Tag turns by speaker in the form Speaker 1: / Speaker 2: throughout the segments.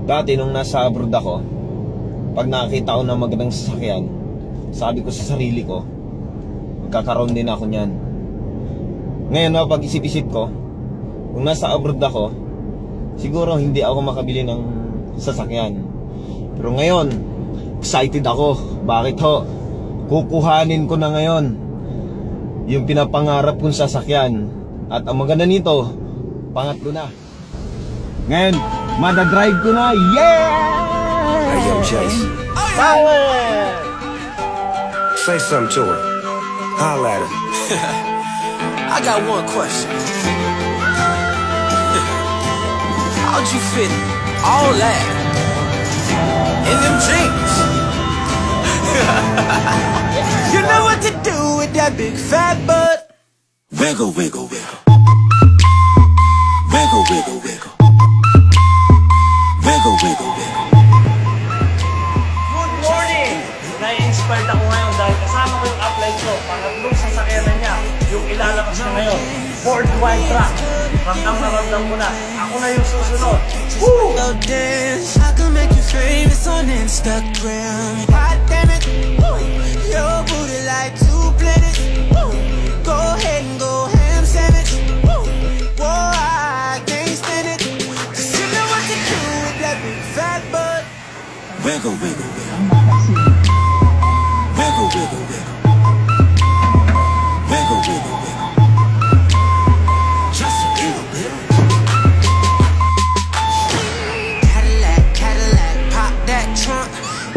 Speaker 1: Dati nung nasa abroad ako, pag nakakita ko ng magandang sasakyan, sabi ko sa sarili ko, magkakaroon din ako niyan. Ngayon, pag isip-isip ko, kung nasa abroad ako, siguro hindi ako makabili ng sasakyan. Pero ngayon, excited ako. Bakit ho? Kukuhanin ko na ngayon yung pinapangarap kong sasakyan. At ang maganda nito, pangatlo na. Ngayon, madadrive ko na. Yeah!
Speaker 2: Hey, yo, Chase.
Speaker 1: Power!
Speaker 2: Say something to her. Holla at her.
Speaker 3: I got one question. How'd you fit all that in them jeans? You know what to do with that big fat butt. Wiggle, wiggle, wiggle. Wiggle, wiggle, wiggle. Wiggle, wiggle, wiggle.
Speaker 4: Good morning! Na-inspired ako ngayon dahil kasama ko yung upline ko. Pangatlong sasakyan na niya, yung ilalabas na ngayon. Ford wide track. Ramdam na ramdam mo na. Ako na yung susunod. Woo!
Speaker 3: I can make you famous on Instagram. God damn it, your booty like 2 planets. Go ahead and go ham sandwich. Whoa, I can't stand it. Cause you know what to do with that big fat butt. Wiggle, wiggle, wiggle. Wiggle, wiggle, wiggle. Wiggle, wiggle, wiggle. Just a little bit. Cadillac, Cadillac, pop that trunk.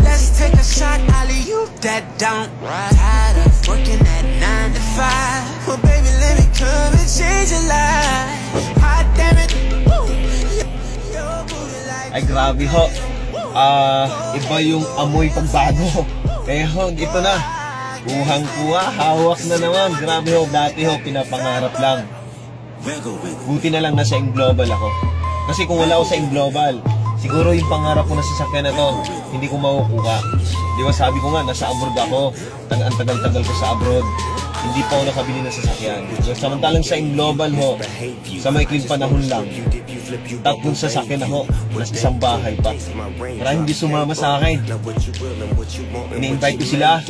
Speaker 3: Let's take a shot, alley-oop that don't. Tired of working at 9 to 5. Well, baby, let me come and change your life. Hot damn it. Your booty like.
Speaker 1: Ay, grabe ho. Iba yung amoy pagbago. Kaya ho, ito na. Kuhang-kuha, hawak na naman. Grabe ho, dati ho, pinapangarap lang. Buti na lang nasa Inglobal ako. Kasi kung wala ako sa Inglobal, siguro yung pangarap ko na sasakyan na to, hindi ko makukuha. Di ba sabi ko nga, nasa abroad ako. Ang tagal-tagal ko sa abroad. Hindi pa ako nakabili ng sasakyan. Samantalang sa Inglobal ho, sa maikling panahon lang, tatlong sasakyan ako, plus isang bahay pa. Maraming hindi sumama sa akin. Ini-invite ko sila,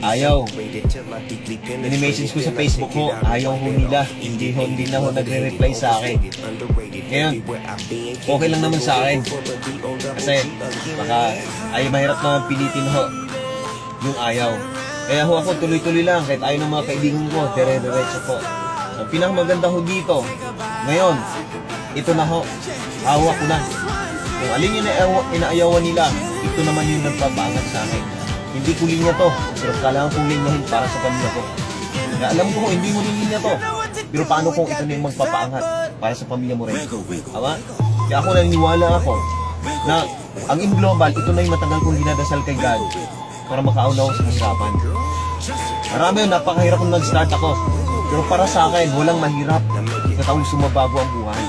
Speaker 1: ayaw. Ini-message ko sa Facebook ko, ayaw ho nila. Hindi na ho nagre-reply sa akin. Ngayon, okay lang naman sa akin. Kasi, baka, ay mahirap naman pilitin ho yung ayaw. Kaya ho ako tuloy-tuloy lang, kahit ayaw ng mga kaibigan ko, dire-diretso po. Ang pinakamaganda ho dito, ngayon, ito na ho, hawak ko na. Kung alin yung inaayawan nila, ito naman yung nagpapaangat sa akin. Hindi ko linya to, pero kailangan kong linyahin para sa pamilya ko. Kaya alam ko, hindi mo linya to. Pero paano kung ito na yung magpapaangat para sa pamilya mo rin? Tama? Kaya ako naniniwala ako na ang Inglobal, ito na yung matagal kong dinadasal kay God para makauna ako sa kahirapan. Marami yun, napakahirap kung nag-start ako. Pero para sa akin, walang mahirap na taong sumabago ang buhay.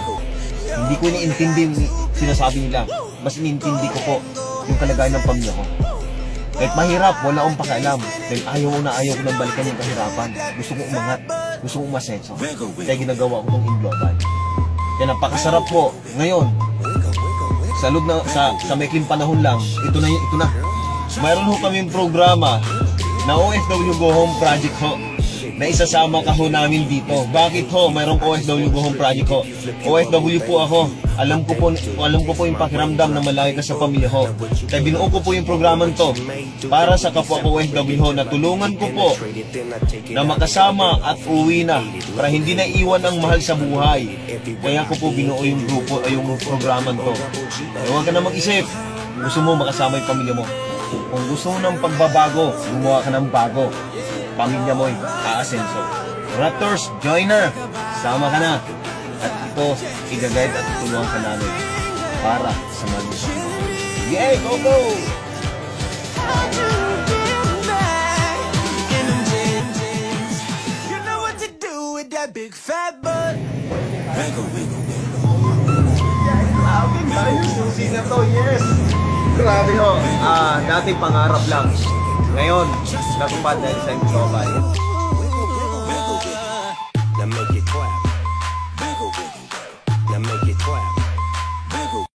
Speaker 1: Hindi ko iniintindi yung sinasabi nila. Mas iniintindi ko po yung kalagayan ng pamilya ko. Kahit mahirap, wala akong pakialam. Dahil ayaw ko nang balikan yung kahirapan. Gusto kong umangat. Gusto kong umasenso. Kaya ginagawa ko ng Inglobal. Kaya napakasarap po. Ngayon, sa loob na, sa maikling panahon lang, ito na. Mayroon ho kaming programa na OFW Go Home Project ho, na isasama ka ho namin dito. Bakit ho? Mayroong OFW Go Home Project ho. OFW po ako. Alam ko po yung pakiramdam na malayo ka sa pamilya ho. Kaya binuo ko po yung programang to para sa kapwa ko OFW ho, na tulungan ko po na makasama at uwi na para hindi na iwan ang mahal sa buhay. Kaya ko po binuo yung grupo ay yung programang to. Huwag ka na mag-isip. Gusto mo makasama yung pamilya mo. Kung gusto mo ng pagbabago, gumawa ka ng bago. Pamilya mo'y aasenso. Raptors, join na! Sama ka na! At ito, i-guide at tutulungan ka namin para sa mga gusto mo. Yeah, go, go!
Speaker 3: You know what to do with that big fat butt. Wiggle, wiggle, wiggle.
Speaker 1: Grabe, tayo susi na to, yes! Grabe ho, dati pangarap lang. Ngayon, natupad dahil sa Inglobal.